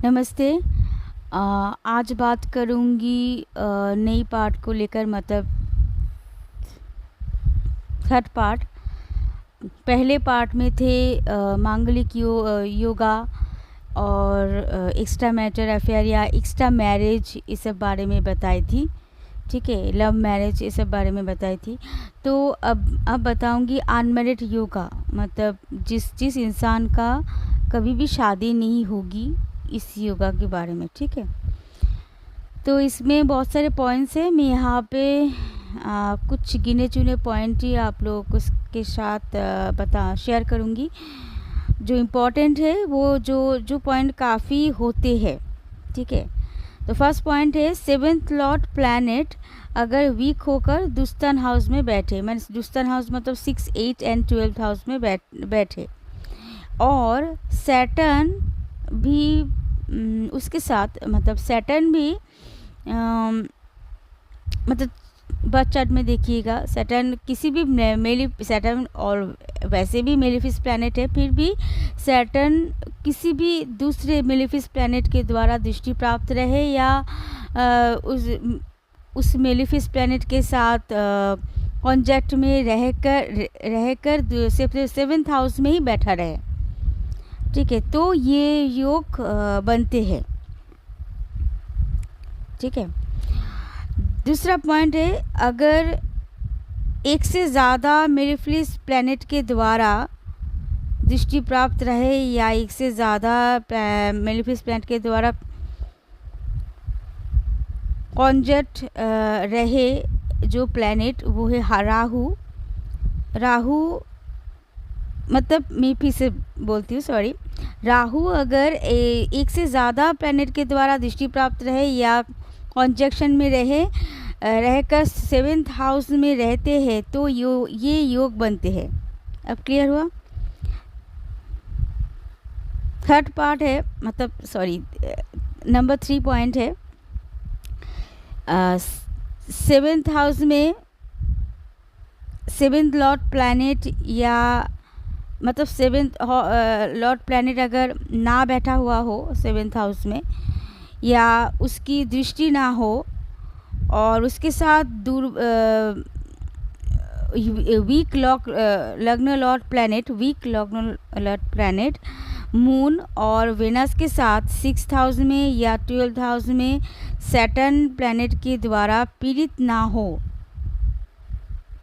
नमस्ते। आज बात करूँगी नई पार्ट को लेकर, मतलब थर्ड पार्ट। पहले पार्ट में थे मांगलिक योगा और एक्स्ट्रा मैरिटल अफेयर या एक्स्ट्रा मैरिज, इस सब बारे में बताई थी। ठीक है, लव मैरिज, इस सब बारे में बताई थी। तो अब बताऊंगी अनमैरिड योगा, मतलब जिस इंसान का कभी भी शादी नहीं होगी, इस योगा के बारे में। ठीक है, तो इसमें बहुत सारे पॉइंट्स हैं। मैं यहाँ पे कुछ गिने चुने पॉइंट ही आप लोगों के साथ शेयर करूँगी। जो इम्पोर्टेंट है वो जो पॉइंट काफ़ी होते हैं। ठीक है, तो फर्स्ट पॉइंट है 7th लॉर्ड प्लैनेट अगर वीक होकर दुस्तान हाउस में बैठे, मीन्स दुस्तान हाउस मतलब 6, 8 एंड 12th हाउस में बैठे, और सैटर्न भी उसके साथ, मतलब सैटर्न भी मतलब बर्थ चार्ट में देखिएगा, सैटर्न किसी भी सैटर्न, और वैसे भी मेलेफिस प्लैनेट है, फिर भी सैटर्न किसी भी दूसरे मेलेफिस प्लैनेट के द्वारा दृष्टि प्राप्त रहे या उस मेलेफिस प्लैनेट के साथ कॉन्जैक्ट में रहकर 7th हाउस में ही बैठा रहे। ठीक है, तो ये योग बनते हैं। ठीक है, दूसरा पॉइंट है अगर एक से ज़्यादा मेलेफिस प्लैनेट के द्वारा दृष्टि प्राप्त रहे या एक से ज़्यादा मेलेफिस प्लैनेट के द्वारा कॉन्जैक्ट रहे, जो प्लैनेट वो है राहु, मतलब मैं फिर से बोलती हूँ, सॉरी। राहु अगर एक से ज़्यादा प्लैनेट के द्वारा दृष्टि प्राप्त रहे या कॉन्जैक्शन में रहकर 7th हाउस में रहते हैं, तो ये योग बनते हैं। अब क्लियर हुआ? थर्ड पार्ट है, मतलब सॉरी, नंबर 3 पॉइंट है 7th हाउस में 7th लॉर्ड प्लैनेट, या मतलब 7th लॉर्ड प्लैनेट अगर ना बैठा हुआ हो 7th हाउस में, या उसकी दृष्टि ना हो, और उसके साथ वीक लग्न लॉर्ड प्लैनेट मून और वेनस के साथ 6th हाउस में या 12th हाउस में सैटर्न प्लैनेट के द्वारा पीड़ित ना हो।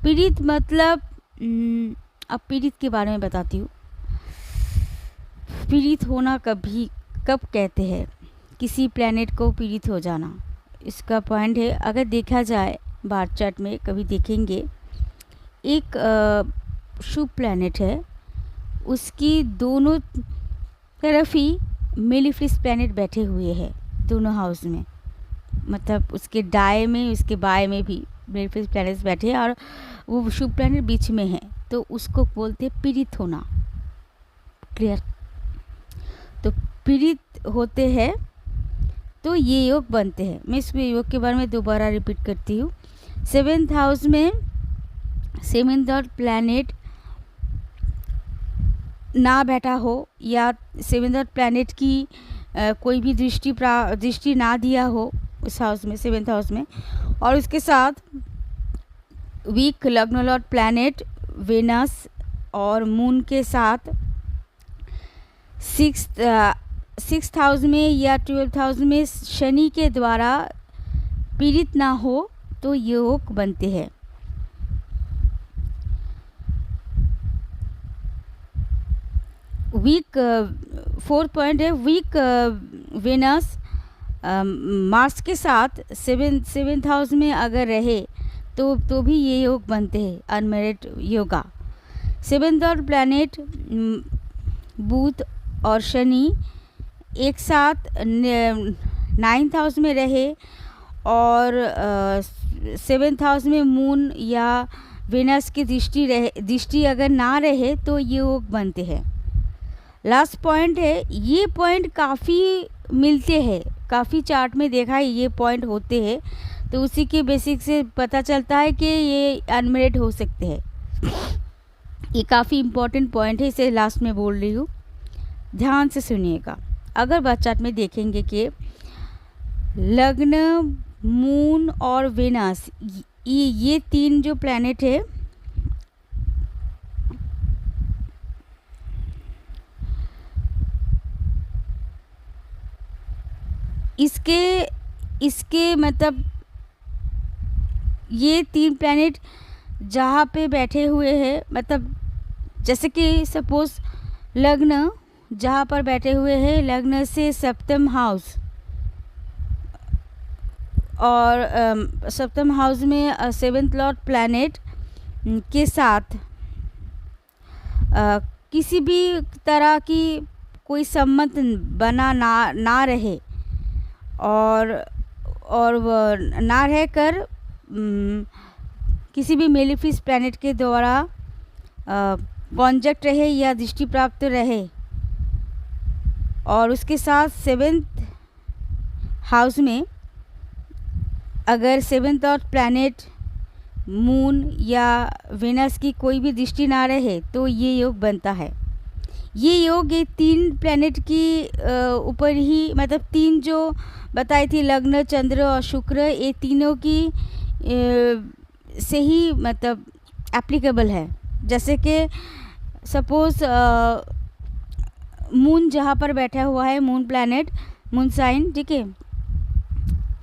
पीड़ित मतलब अब पीड़ित के बारे में बताती हूँ। पीड़ित होना कब कहते हैं किसी प्लैनेट को पीड़ित हो जाना? इसका पॉइंट है, अगर देखा जाए बार चार्ट में, कभी देखेंगे एक शुभ प्लैनेट है, उसकी दोनों तरफ ही मेलेफिस प्लैनेट बैठे हुए हैं, दोनों हाउस में, मतलब उसके दाएं में उसके बाएं में भी मेलेफिस प्लैनेट्स बैठे हैं, और वो शुभ प्लैनेट बीच में है, तो उसको बोलते पीड़ित होना। क्लियर? तो पीड़ित होते हैं तो ये योग बनते हैं। मैं इस योग के बारे में दोबारा रिपीट करती हूँ। 7th हाउस में 7th लॉर्ड प्लैनेट ना बैठा हो, या 7th लॉर्ड प्लैनेट की कोई भी दृष्टि ना दिया हो उस हाउस में, 7th हाउस में, और उसके साथ वीक लग्न लॉर्ड प्लैनेट वेनस और मून के साथ 6th हाउस में या 12th हाउस में शनि के द्वारा पीड़ित ना हो, तो योग बनते हैं। वीक 4th पॉइंट है वीक वेनस मार्स के साथ 7th हाउस में अगर रहे, तो भी ये योग बनते हैं, अनमैरिड योगा। 7th लॉर्ड प्लैनेट बुध और शनि एक साथ 9th हाउस में रहे, और 7th हाउस में मून या वेनस की दृष्टि अगर ना रहे, तो ये योग बनते हैं। लास्ट पॉइंट है, ये पॉइंट काफ़ी मिलते हैं, काफ़ी चार्ट में देखा है ये पॉइंट होते हैं, तो उसी के बेसिक से पता चलता है कि ये अनमैरिड हो सकते हैं। ये काफ़ी इम्पोर्टेंट पॉइंट है, इसे लास्ट में बोल रही हूँ, ध्यान से सुनिएगा। अगर बार चार्ट में देखेंगे कि लग्न, मून और वेनस, ये 3 जो प्लैनेट है, इसके मतलब ये 3 प्लैनेट जहाँ पे बैठे हुए हैं, मतलब जैसे कि सपोज लग्न जहाँ पर बैठे हुए हैं, लग्न से सप्तम हाउस, और सप्तम हाउस में 7th लॉर्ड प्लैनेट के साथ किसी भी तरह की कोई संबंध बना ना रहे, और वह ना रहकर किसी भी मेलिफिस प्लैनेट के द्वारा कॉन्जैक्ट रहे या दृष्टि प्राप्त रहे, और उसके साथ 7th हाउस में अगर 7th लॉर्ड प्लैनेट, मून या वेनस की कोई भी दृष्टि ना रहे तो ये योग बनता है। ये योग ये 3 प्लैनेट की ऊपर ही, मतलब 3 जो बताई थी, लग्न, चंद्र और शुक्र, ये तीनों की से ही मतलब एप्लीकेबल है। जैसे कि सपोज मून जहाँ पर बैठा हुआ है, मून प्लैनेट, मून साइन, ठीक है,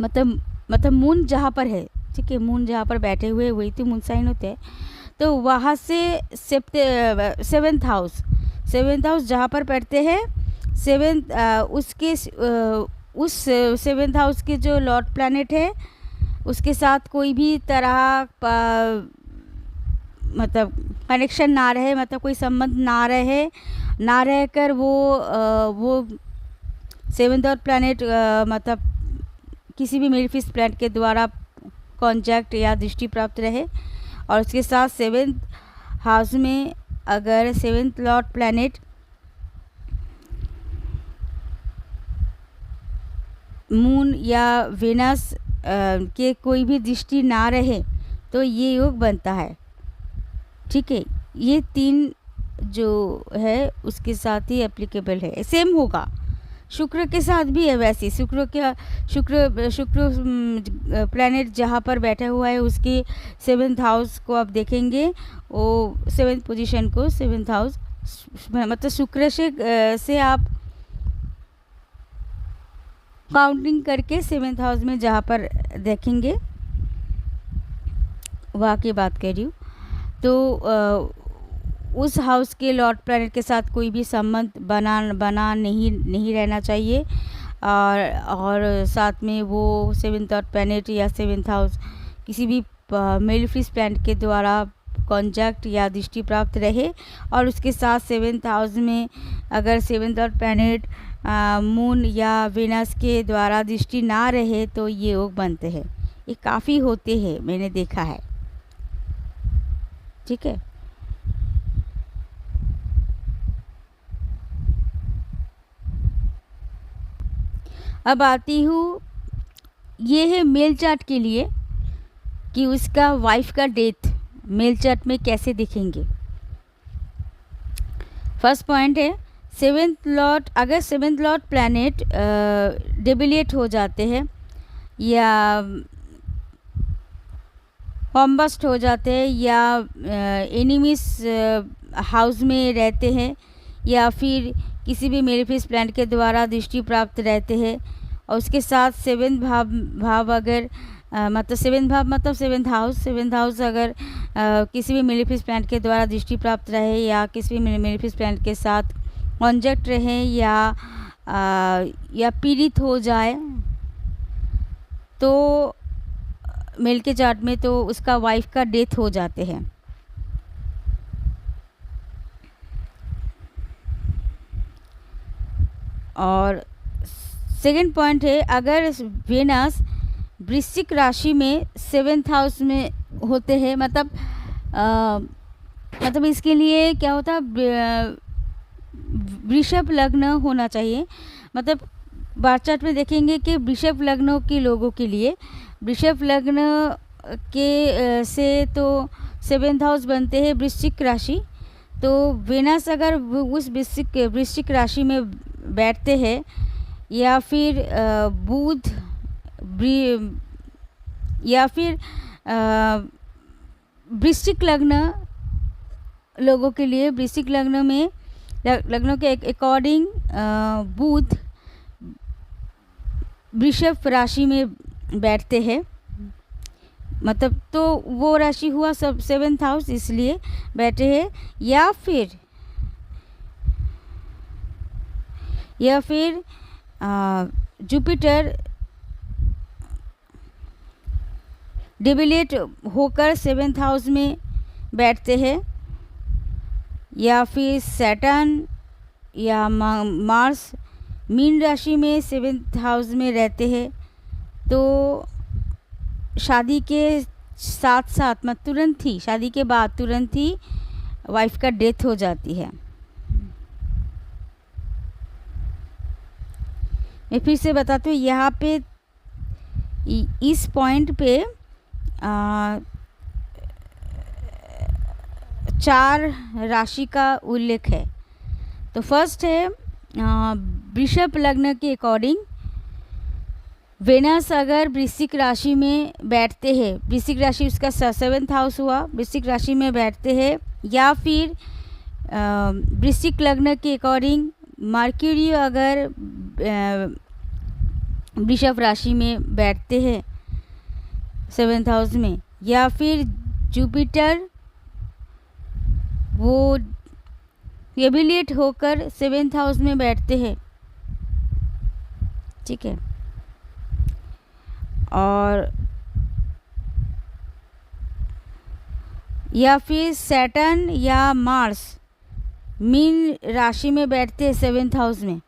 मतलब मून जहाँ पर है, ठीक है, मून जहाँ पर बैठे हुए वही तो मून साइन होते हैं। तो वहाँ से 7th हाउस जहाँ पर बैठते हैं, 7th उस 7th हाउस के जो लॉर्ड प्लैनेट है उसके साथ कोई भी तरह मतलब कनेक्शन ना रहे, मतलब कोई संबंध ना रहकर वो 7th लॉर्ड प्लैनेट मतलब किसी भी मेलिफिस प्लैनेट के द्वारा कॉन्जैक्ट या दृष्टि प्राप्त रहे, और उसके साथ 7th हाउस में अगर 7th लॉर्ड प्लैनेट, मून या वेनस के कोई भी दृष्टि ना रहे तो ये योग बनता है। ठीक है, ये 3 जो है उसके साथ ही एप्लीकेबल है। सेम होगा शुक्र के साथ भी है वैसे। शुक्र प्लैनेट जहाँ पर बैठा हुआ है उसकी 7th हाउस को आप देखेंगे, वो 7th पोजीशन को 7th हाउस, मतलब शुक्र से आप काउंटिंग करके 7th हाउस में जहाँ पर देखेंगे वहाँ की बात कर रही हूँ। तो उस हाउस के लॉर्ड प्लैनेट के साथ कोई भी संबंध बना नहीं रहना चाहिए, और साथ में वो 7th लॉर्ड प्लैनेट या 7th हाउस किसी भी मेलिफिस प्लैनेट के द्वारा कॉन्जैक्ट या दृष्टि प्राप्त रहे, और उसके साथ 7th हाउस में अगर 7th लॉर्ड प्लैनेट, मून या वेनस के द्वारा दृष्टि ना रहे तो ये योग बनते हैं। ये काफ़ी होते हैं, मैंने देखा है। ठीक है, अब आती हूँ, ये है मेल चार्ट के लिए कि उसका वाइफ का डेथ मेल चार्ट में कैसे दिखेंगे। फर्स्ट पॉइंट है 7th लॉर्ड, अगर 7th लॉर्ड प्लैनेट डेबिलिएट हो जाते हैं या कॉम्बस्ट हो जाते हैं या एनिमीज हाउस में रहते हैं, या फिर किसी भी मेलिफिस प्लैनेट के द्वारा दृष्टि प्राप्त रहते हैं, और उसके साथ 7th भाव अगर मतलब 7th भाव मतलब 7th हाउस अगर किसी भी मेलिफिस प्लैनेट के द्वारा दृष्टि प्राप्त रहे या किसी भी मेलिफिस प्लैनेट के साथ कॉन्जैक्ट रहे या पीड़ित हो जाए, तो मेल के चार्ट में तो उसका वाइफ का डेथ हो जाते हैं। और सेकंड पॉइंट है, अगर वेनस वृश्चिक राशि में 7th हाउस में होते हैं, मतलब इसके लिए क्या होता है, वृषभ लग्न होना चाहिए। मतलब बार चार्ट में देखेंगे कि वृषभ लग्नों के लोगों के लिए, वृषभ लग्न के से तो 7th हाउस बनते हैं वृश्चिक राशि, तो वेनस अगर उस वृश्चिक राशि में बैठते हैं, या फिर बुध या फिर वृश्चिक लग्न लोगों के लिए, वृश्चिक लग्न में लग्नों के अकॉर्डिंग बुध वृषभ राशि में बैठते हैं, मतलब तो वो राशि हुआ सब 7th हाउस, इसलिए बैठे हैं। या फिर जुपिटर डिविलेट होकर 7th हाउस में बैठते हैं, या फिर सैटर्न या मार्स मीन राशि में 7th हाउस में रहते हैं, तो शादी के साथ साथ मतलब तुरंत ही, शादी के बाद तुरंत ही वाइफ का डेथ हो जाती है। मैं फिर से बताती हूँ, यहाँ पे इस पॉइंट पे 4 राशि का उल्लेख है। तो फर्स्ट है वृषभ लग्न के अकॉर्डिंग वेनस अगर वृश्चिक राशि में बैठते हैं, वृश्चिक राशि उसका 7th हाउस हुआ, वृश्चिक राशि में बैठते हैं, या फिर वृश्चिक लग्न के अकॉर्डिंग मर्क्यूरी अगर वृषभ राशि में बैठते हैं 7th हाउस में, या फिर जुपिटर वो एबिलिएट होकर 7th हाउस में बैठते हैं, ठीक है। और या फिर सैटर्न या मार्स मीन राशि में बैठते हैं 7th हाउस में,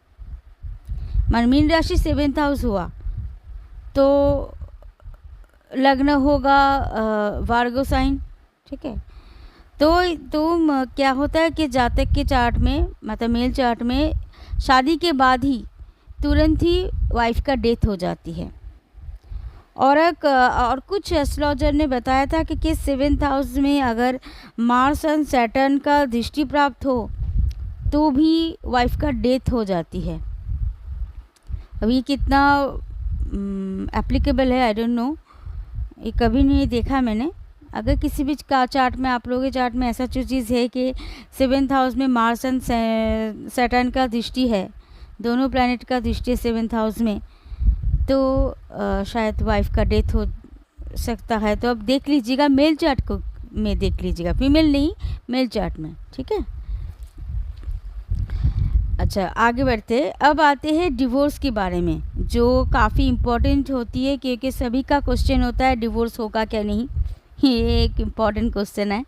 मान मीन राशि 7th हाउस हुआ तो लग्न होगा वार्गो साइन, ठीक है। तो क्या होता है कि जातक के चार्ट में, मतलब मेल चार्ट में शादी के बाद ही तुरंत ही वाइफ का डेथ हो जाती है। और कुछ एस्ट्रोलॉजर ने बताया था कि 7th हाउस में अगर मार्स एंड सैटर्न का दृष्टि प्राप्त हो तो भी वाइफ का डेथ हो जाती है। अभी कितना एप्लीकेबल है आई डोंट नो, ये कभी नहीं देखा मैंने। अगर किसी भी का चार्ट में, आप लोगों के चार्ट में ऐसा चीज़ है कि 7th हाउस में मार्स एंड सैटर्न का दृष्टि है, दोनों प्लैनेट का दृष्टि है 7th हाउस में, तो शायद वाइफ का डेथ हो सकता है। तो अब देख लीजिएगा, मेल चार्ट को में देख लीजिएगा, फीमेल नहीं मेल चार्ट में, ठीक है। अच्छा, आगे बढ़ते हैं। अब आते हैं डिवोर्स के बारे में, जो काफ़ी इम्पोर्टेंट होती है, क्योंकि सभी का क्वेश्चन होता है डिवोर्स होगा क्या नहीं। ये एक इम्पॉर्टेंट क्वेश्चन है,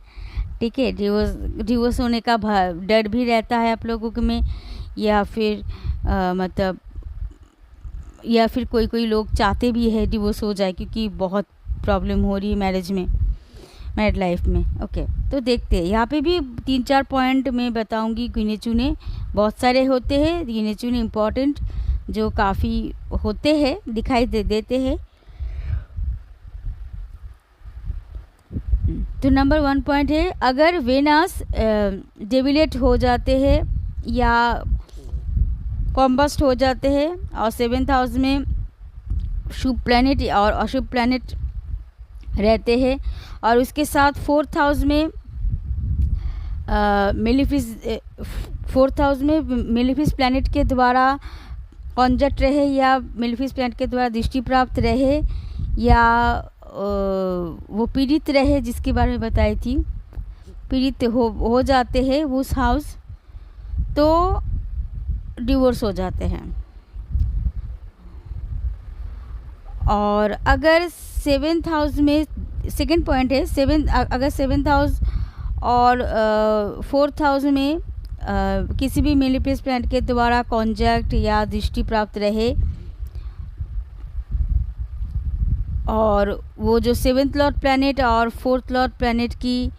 ठीक है। डिवोर्स होने का डर भी रहता है आप लोगों के में, या फिर मतलब या फिर कोई लोग चाहते भी है डिवोर्स हो जाए, क्योंकि बहुत प्रॉब्लम हो रही है मैरिड लाइफ में। ओके, तो देखते हैं। यहाँ पे भी 3-4 पॉइंट मैं बताऊंगी, गिने चुने, बहुत सारे होते हैं गिने चुने इम्पॉर्टेंट, जो काफ़ी होते हैं, दिखाई देते हैं। तो नंबर 1 पॉइंट है, अगर वेनस डेविलेट हो जाते हैं या कॉम्बस्ट हो जाते हैं और 7th हाउस में शुभ प्लैनेट और अशुभ प्लैनेट रहते हैं, और उसके साथ 4th हाउस में मेलिफिस प्लैनेट के द्वारा कॉन्जक्ट रहे, या मेलिफिस प्लैनेट के द्वारा दृष्टि प्राप्त रहे, या वो पीड़ित रहे, जिसके बारे में बताई थी, पीड़ित हो जाते हैं उस हाउस, तो डिवोर्स हो जाते हैं। और अगर 7th हाउस में, सेकंड पॉइंट है, अगर 7th हाउस और 4th हाउस में किसी भी मेलिफिस प्लैनेट के द्वारा कॉन्जक्ट या दृष्टि प्राप्त रहे, और वो जो 7th लॉर्ड प्लैनेट और 4th लॉर्ड प्लैनेट की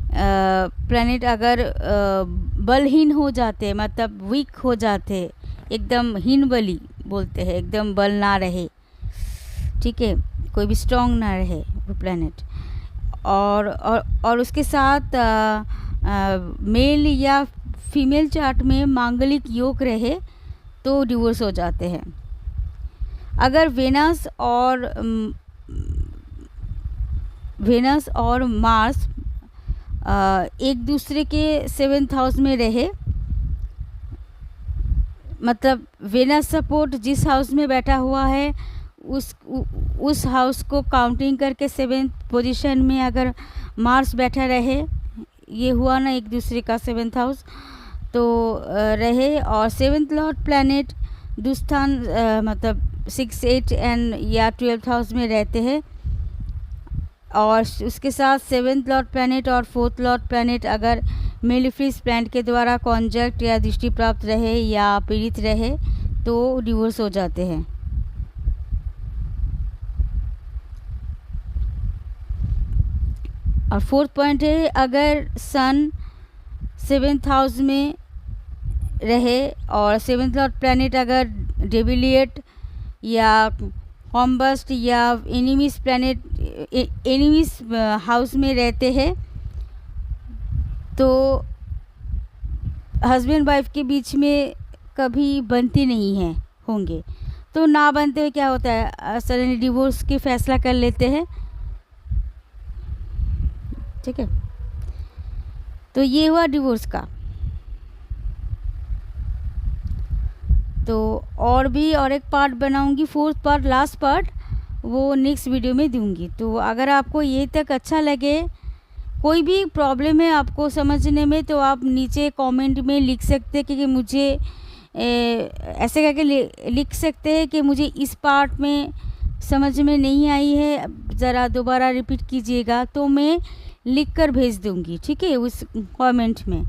प्लैनेट अगर बलहीन हो जाते, मतलब वीक हो जाते, एकदम हीन बली बोलते हैं, एकदम बल ना रहे, ठीक है, कोई भी स्ट्रॉन्ग ना रहे वो प्लैनेट, और उसके साथ मेल या फीमेल चार्ट में मांगलिक योग रहे, तो डिवोर्स हो जाते हैं। अगर वेनस और मार्स एक दूसरे के 7th हाउस में रहे, मतलब वेनस सपोर्ट जिस हाउस में बैठा हुआ है उस हाउस को काउंटिंग करके 7th पोजीशन में अगर मार्स बैठा रहे, ये हुआ ना एक दूसरे का 7th हाउस, तो रहे, और 7th लॉर्ड प्लैनेट दुस्थान मतलब 6, 8 एंड या 12th हाउस में रहते हैं, और उसके साथ 7th लॉर्ड प्लैनेट और 4th लॉर्ड प्लैनेट अगर मेलिफिस प्लैनेट के द्वारा कॉन्जक्ट या दृष्टि प्राप्त रहे या पीड़ित रहे तो डिवोर्स हो जाते हैं। और 4th पॉइंट है, अगर सन 7th हाउस में रहे और 7th लॉर्ड प्लैनेट अगर डेबिलिएट या कॉम्बस्ट या एनिमीज प्लैनेट एनिमीज हाउस में रहते हैं, तो हस्बैंड वाइफ के बीच में कभी बनते नहीं हैं होंगे, तो ना बनते हुए क्या होता है, सडनली डिवोर्स की फैसला कर लेते हैं। ठीक है, तो ये हुआ डिवोर्स का। तो और एक पार्ट बनाऊंगी, 4th पार्ट, लास्ट पार्ट, वो नेक्स्ट वीडियो में दूंगी। तो अगर आपको ये तक अच्छा लगे, कोई भी प्रॉब्लम है आपको समझने में, तो आप नीचे कमेंट में लिख सकते हैं कि मुझे ऐसे करके लिख सकते हैं कि मुझे इस पार्ट में समझ में नहीं आई है, ज़रा दोबारा रिपीट कीजिएगा, तो मैं लिख कर भेज दूंगी। ठीक है, उस कमेंट में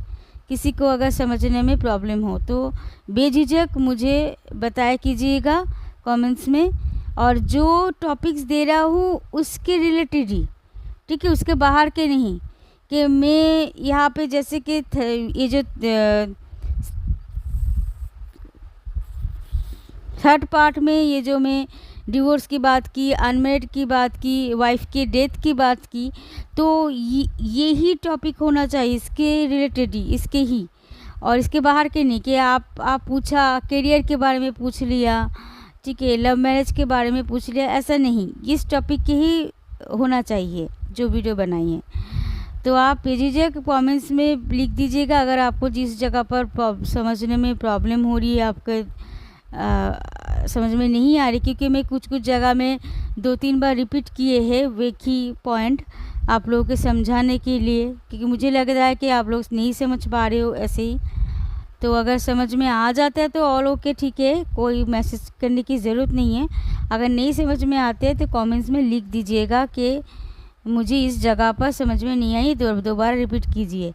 किसी को अगर समझने में प्रॉब्लम हो तो बेझिझक मुझे बताया कीजिएगा कमेंट्स में, और जो टॉपिक्स दे रहा हूँ उसके रिलेटेड ही, ठीक है, उसके बाहर के नहीं, कि मैं यहाँ पे जैसे कि ये जो 3rd पार्ट में ये जो मैं डिवोर्स की बात की, अनमेरिड की बात की, वाइफ के डेथ की बात की, तो ये ही टॉपिक होना चाहिए, इसके रिलेटेड ही, इसके ही, और इसके बाहर के नहीं, कि आप पूछा करियर के बारे में पूछ लिया, ठीक है, लव मैरिज के बारे में पूछ लिया, ऐसा नहीं, इस टॉपिक के ही होना चाहिए जो वीडियो बनाई है। तो आप बेझिझक कमेंट्स में लिख दीजिएगा अगर आपको जिस जगह पर समझने में प्रॉब्लम हो रही है, आपके समझ में नहीं आ रही, क्योंकि मैं कुछ जगह में 2-3 बार रिपीट किए हैं वे की पॉइंट आप लोगों के समझाने के लिए, क्योंकि मुझे लग रहा है कि आप लोग नहीं समझ पा रहे हो ऐसे ही। तो अगर समझ में आ जाता है तो ऑल ओके, ठीक है, कोई मैसेज करने की ज़रूरत नहीं है। अगर नहीं समझ में आते हैं तो कमेंट्स में लिख दीजिएगा कि मुझे इस जगह पर समझ में नहीं आई, दोबारा रिपीट कीजिए,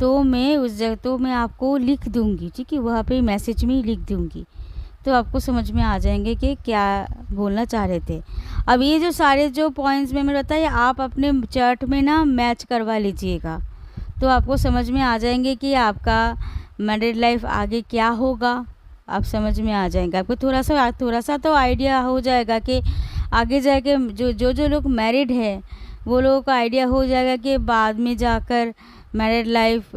तो मैं उस जगह तो मैं आपको लिख दूँगी, ठीक है, वहाँ पे मैसेज में ही लिख दूँगी, तो आपको समझ में आ जाएंगे कि क्या बोलना चाह रहे थे। अब ये जो सारे जो पॉइंट्स मैंने बताए आप अपने चार्ट में ना मैच करवा लीजिएगा, तो आपको समझ में आ जाएंगे कि आपका मैरिड लाइफ आगे क्या होगा, आप समझ में आ जाएंगे, आपको थोड़ा सा तो आइडिया हो जाएगा कि आगे जाके जो लोग मैरिड है वो लोगों का आइडिया हो जाएगा कि बाद में जाकर मैरिड लाइफ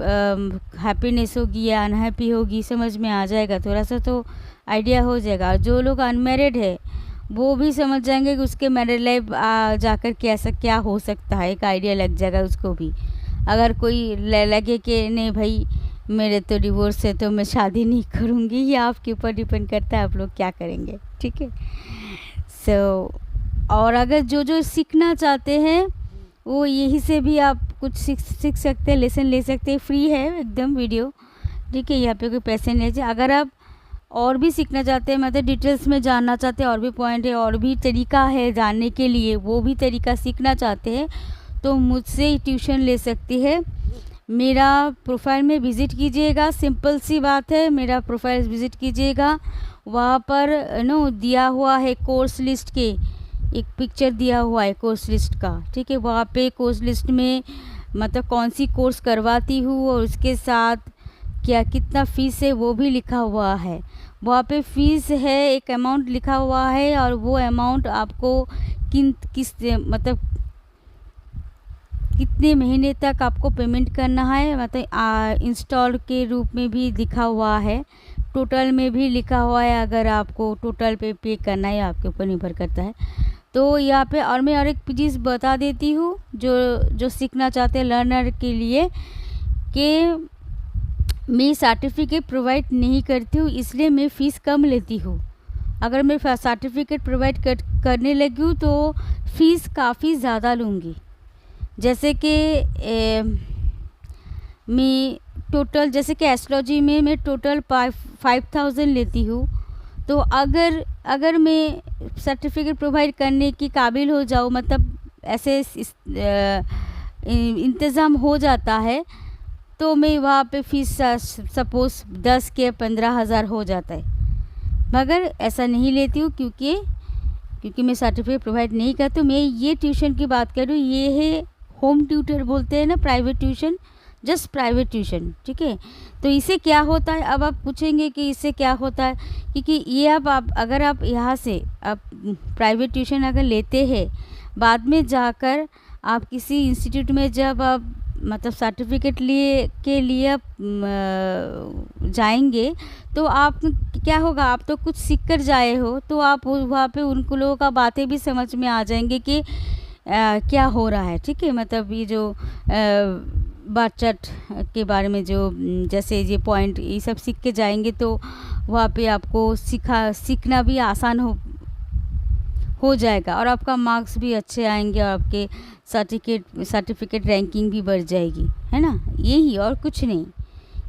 हैप्पीनेस होगी या अनहैप्पी होगी, समझ में आ जाएगा, थोड़ा सा तो आइडिया हो जाएगा। और जो लोग अनमैरिड है वो भी समझ जाएंगे कि उसके मैरिड लाइफ जाकर कैसा क्या हो सकता है, एक आइडिया लग जाएगा उसको भी। अगर कोई लगे कि नहीं भाई मेरे तो डिवोर्स है तो मैं शादी नहीं करूँगी, ये आपके ऊपर डिपेंड करता है आप लोग क्या करेंगे, ठीक है। और अगर जो सीखना चाहते हैं वो यहीं से भी आप कुछ सीख सकते हैं, लेसन ले सकते हैं, फ्री है एकदम वीडियो, ठीक है, यहाँ पे कोई पैसे नहीं चाहिए। अगर आप और भी सीखना चाहते हैं, मतलब डिटेल्स में जानना चाहते हैं, और भी पॉइंट है और भी तरीका है जानने के लिए, वो भी तरीका सीखना चाहते हैं तो मुझसे ट्यूशन ले सकती है। मेरा प्रोफाइल में विज़िट कीजिएगा, सिंपल सी बात है, मेरा प्रोफाइल विज़िट कीजिएगा, वहाँ पर दिया हुआ है कोर्स लिस्ट के, एक पिक्चर दिया हुआ है कोर्स लिस्ट का, ठीक है, वहाँ पे कोर्स लिस्ट में मतलब कौन सी कोर्स करवाती हूँ और उसके साथ क्या कितना फ़ीस है वो भी लिखा हुआ है। वहाँ पे फ़ीस है, एक अमाउंट लिखा हुआ है, और वो अमाउंट आपको किस मतलब कितने महीने तक आपको पेमेंट करना है, मतलब इंस्टॉल के रूप में भी लिखा हुआ है, टोटल में भी लिखा हुआ है, अगर आपको टोटल पे करना है आपके ऊपर निर्भर करता है। तो यहाँ पे और मैं और एक चीज़ बता देती हूँ जो सीखना चाहते हैं लर्नर के लिए, कि मैं सर्टिफिकेट प्रोवाइड नहीं करती हूँ, इसलिए मैं फ़ीस कम लेती हूँ। अगर मैं सर्टिफिकेट प्रोवाइड करने लगी हूँ तो फ़ीस काफ़ी ज़्यादा लूँगी। जैसे कि मैं टोटल, जैसे कि एस्ट्रोलॉजी में मैं टोटल 5000 लेती हूँ। तो अगर मैं सर्टिफिकेट प्रोवाइड करने की काबिल हो जाऊँ, मतलब ऐसे इंतज़ाम हो जाता है, तो मैं वहाँ पे फ़ीस सपोज़ 10 के 15,000 हो जाता है। मगर ऐसा नहीं लेती हूँ क्योंकि मैं सर्टिफिकेट प्रोवाइड नहीं करती हूँ। मैं ये ट्यूशन की बात कर रही हूँ, ये है होम ट्यूटर बोलते हैं ना, private tuition, just private tuition, ठीक है। तो इससे क्या होता है, अब आप पूछेंगे कि इससे क्या होता है, क्योंकि ये आप अगर आप यहाँ से आप प्राइवेट ट्यूशन अगर लेते हैं, बाद में जाकर आप किसी इंस्टीट्यूट में जब आप मतलब सर्टिफिकेट के लिए आप जाएंगे, तो आप क्या होगा, आप तो कुछ सीख कर जाए हो, तो आप वहाँ पे उन लोगों का बातें भी समझ में आ जाएंगे कि क्या हो रहा है, ठीक है। मतलब ये जो बार चार्ट के बारे में जो जैसे ये पॉइंट ये सब सीख के जाएंगे, तो वहाँ पे आपको सीखना भी आसान हो जाएगा, और आपका मार्क्स भी अच्छे आएंगे, और आपके सर्टिफिकेट रैंकिंग भी बढ़ जाएगी, है ना। यही और कुछ नहीं,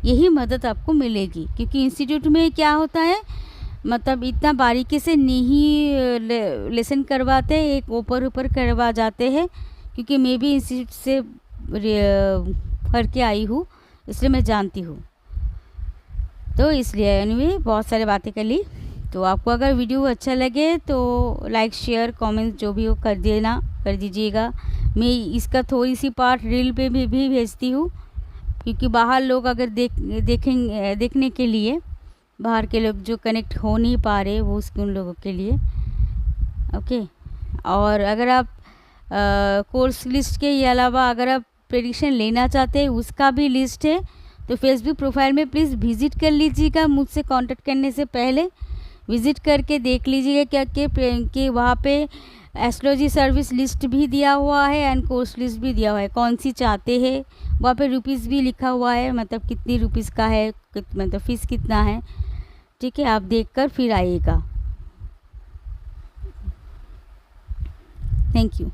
यही मदद आपको मिलेगी। क्योंकि इंस्टीट्यूट में क्या होता है, मतलब इतना बारीकी से नहीं लेसन करवाते, एक ऊपर करवा जाते हैं। क्योंकि मैं भी इंस्टीट्यूट से पढ़ के आई हूँ, इसलिए मैं जानती हूँ। तो इसलिए एनीवे बहुत सारी बातें कर ली। तो आपको अगर वीडियो अच्छा लगे तो लाइक शेयर कमेंट जो भी हो कर दीजिएगा। मैं इसका थोड़ी सी पार्ट रील पे भी भेजती हूँ, क्योंकि बाहर लोग अगर देखने के लिए, बाहर के लोग जो कनेक्ट हो नहीं पा रहे, वो उन लोगों के लिए, ओके। और अगर आप कोर्स लिस्ट के अलावा अगर आप प्रेडिक्शन लेना चाहते हैं, उसका भी लिस्ट है, तो फेसबुक प्रोफाइल में प्लीज़ विज़िट कर लीजिएगा। मुझसे कांटेक्ट करने से पहले विज़िट करके देख लीजिएगा कि वहाँ पे एस्ट्रोलॉजी सर्विस लिस्ट भी दिया हुआ है एंड कोर्स लिस्ट भी दिया हुआ है, कौन सी चाहते हैं। वहाँ पे रुपीज़ भी लिखा हुआ है, मतलब कितनी रुपीज़ का है, मतलब फ़ीस कितना है, ठीक है। आप देखकर फिर आइएगा। Thank you.